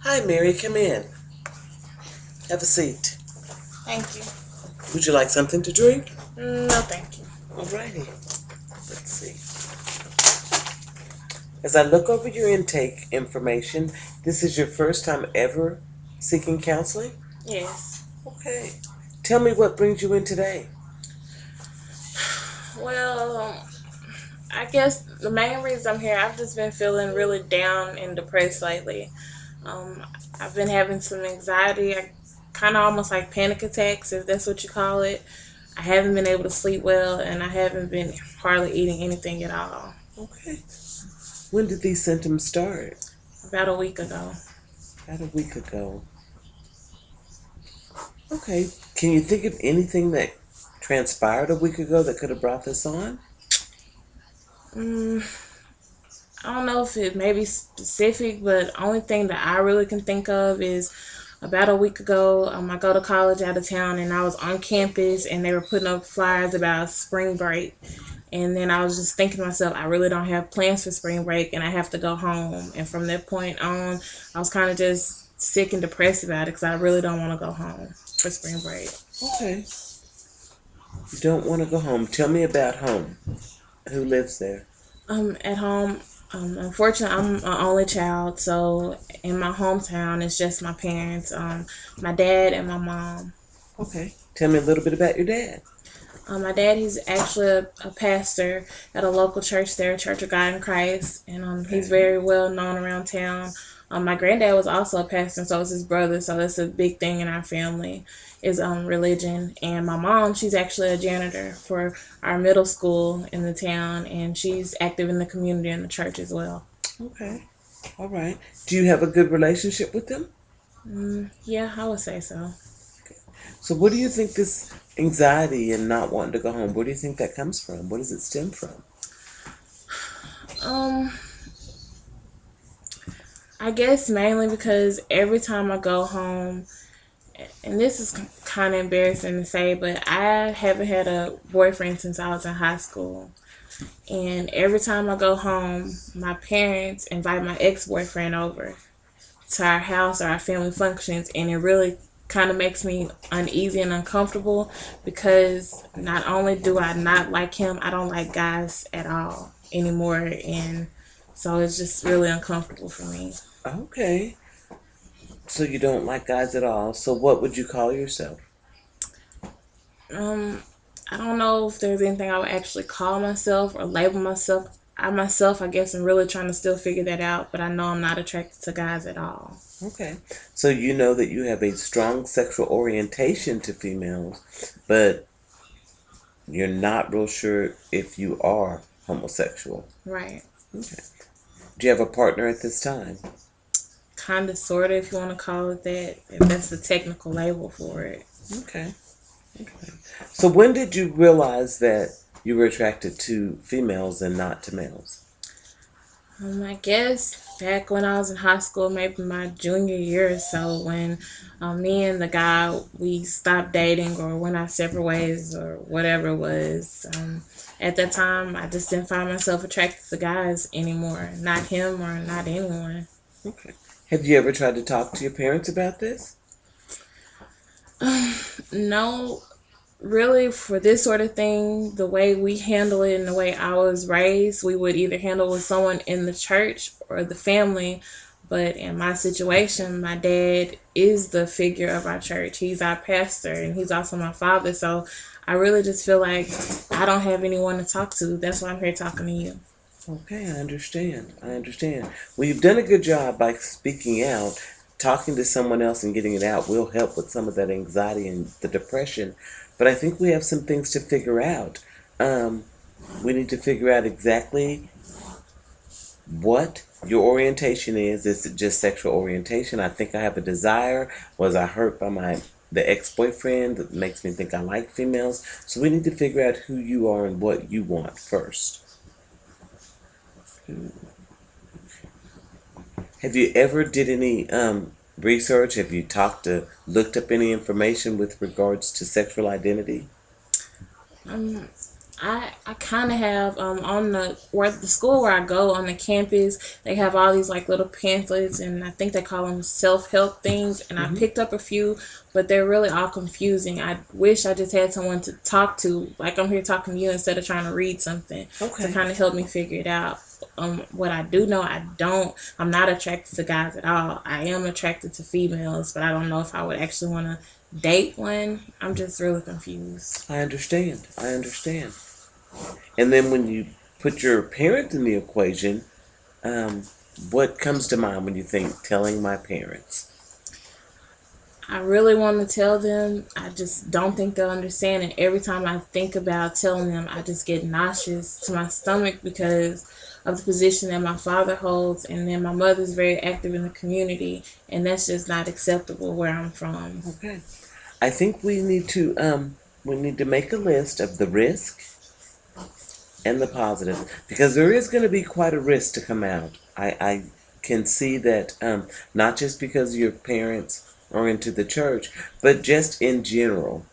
Hi, Mary. Come in. Have a seat. Thank you. Would you like something to drink? No, thank you. Alrighty. Let's see. As I look over your intake information, this is your first time ever seeking counseling? Yes. Okay. Tell me what brings you in today. Well, I guess the main reason I'm here, I've just been feeling really down and depressed lately. Um, I've been having some anxiety, kind of almost like panic attacks, if that's what you call it. I haven't been able to sleep well, and I haven't been hardly eating anything at all. Okay. When did these symptoms start? About a week ago. About a week ago. Okay. Can you think of anything that transpired a week ago that could have brought this on? Mm, I don't know if it may be specific, but the only thing that I really can think of is about a week ago, I go to college out of town and I was on campus and they were putting up flyers about spring break. And then I was just thinking to myself, I really don't have plans for spring break and I have to go home. And from that point on, I was kind of just sick and depressed about it because I really don't want to go home for spring break. Okay. You don't want to go home. Tell me about home. Who lives there? At home, unfortunately, I'm an only child, so in my hometown, it's just my parents, my dad and my mom. Okay. Tell me a little bit about your dad. My dad, he's actually a pastor at a local church there, Church of God in Christ, and he's Okay. very well known around town. My granddad was also a pastor, and so is his brother, so that's a big thing in our family is religion. And my mom, she's actually a janitor for our middle school in the town, and she's active in the community and the church as well. Okay. All right. Do you have a good relationship with them? Yeah, I would say so. So, what do you think this anxiety and not wanting to go home, where do you think that comes from? What does it stem from? Um, I guess mainly because every time I go home, and this is kind of embarrassing to say, but I haven't had a boyfriend since I was in high school. And every time I go home, my parents invite my ex boyfriend over to our house or our family functions, and it really kind of makes me uneasy and uncomfortable because not only do I not like him, I don't like guys at all anymore, and so it's just really uncomfortable for me. Okay. So, you don't like guys at all. So, what would you call yourself? Um, I don't know if there's anything I would actually call myself or label myself. I myself, I guess, am really trying to still figure that out, but I know I'm not attracted to guys at all. Okay. So, you know that you have a strong sexual orientation to females, but you're not real sure if you are homosexual. Right. Okay. Do you have a partner at this time? Kind of, sort of, if you want to call it that, if that's the technical label for it. Okay. Okay. So when did you realize that you were attracted to females and not to males? I guess back when I was in high school, maybe my junior year or so, when me and the guy we stopped dating or went our separate ways or whatever it was. At that time, I just didn't find myself attracted to guys anymore. Not him or not anyone. Okay. Have you ever tried to talk to your parents about this? No, really, for this sort of thing, the way we handle it and the way I was raised, we would either handle with someone in the church or the family. But in my situation, my dad is the figure of our church. He's our pastor and he's also my father. So I really just feel like I don't have anyone to talk to. That's why I'm here talking to you. Okay, I understand. I understand. Well, you've done a good job by speaking out. Talking to someone else and getting it out will help with some of that anxiety and the depression. But I think we have some things to figure out. Um, we need to figure out exactly what your orientation is. Is it just sexual orientation? I think I have a desire. Was I hurt by the ex-boyfriend that makes me think I like females? So we need to figure out who you are and what you want first. Have you ever did any research? Have you looked up any information with regards to sexual identity? Um, I kind of have on the school where I go on the campus, they have all these like little pamphlets, and I think they call them self-help things, and I Hmm. picked up a few, but they're really all confusing. I wish I just had someone to talk to, like I'm here talking to you, instead of trying to read something, to Okay. kind of help me figure it out. What I do know, I'm not attracted to guys at all. I am attracted to females, but I don't know if I would actually want to date one. I'm just really confused. I understand. I understand. And then when you put your parents in the equation, um, what comes to mind when you think telling my parents? I really want to tell them. I just don't think they'll understand. And every time I think about telling them, I just get nauseous to my stomach because of the position that my father holds. And then my mother's very active in the community. And that's just not acceptable where I'm from. Okay. I think we need to make a list of the risk and the positive, because there is going to be quite a risk to come out. I can see that, not just because your parents are into the church, but just in general,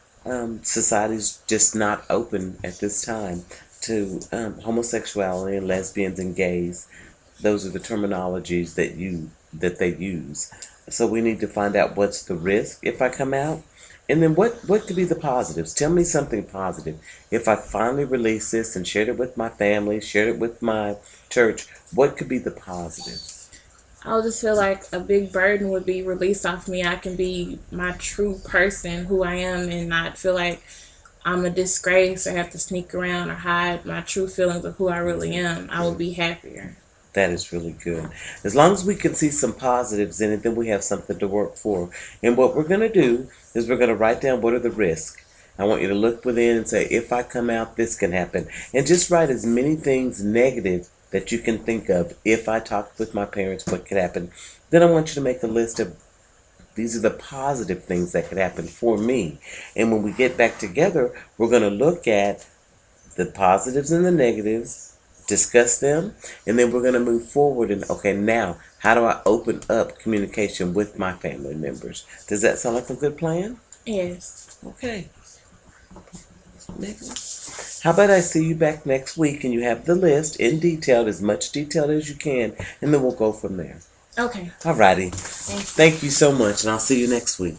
society's just not open at this time to homosexuality and lesbians and gays. Those are the terminologies that they use. So we need to find out what's the risk if I come out, and then what could be the positives. Tell me something positive. If I finally release this and shared it with my family, shared it with my church, what could be the positives? I'll just feel like a big burden would be released off me. I can be my true person, who I am, and not feel like I'm a disgrace or have to sneak around or hide my true feelings of who I really am. I will be happier. That is really good. As long as we can see some positives in it, then we have something to work for. And what we're going to do is we're going to write down what are the risks. I want you to look within and say, if I come out, this can happen. And just write as many things negative that you can think of. If I talk with my parents, what could happen? Then I want you to make a list of these are the positive things that could happen for me. And when we get back together, we're going to look at the positives and the negatives, discuss them, and then we're going to move forward. And okay, now how do I open up communication with my family members? Does that sound like a good plan? Yes. Okay. How about I see you back next week and you have the list in detail, as much detail as you can, and then we'll go from there. Okay. Alrighty. Thank you. Thank you so much, and I'll see you next week.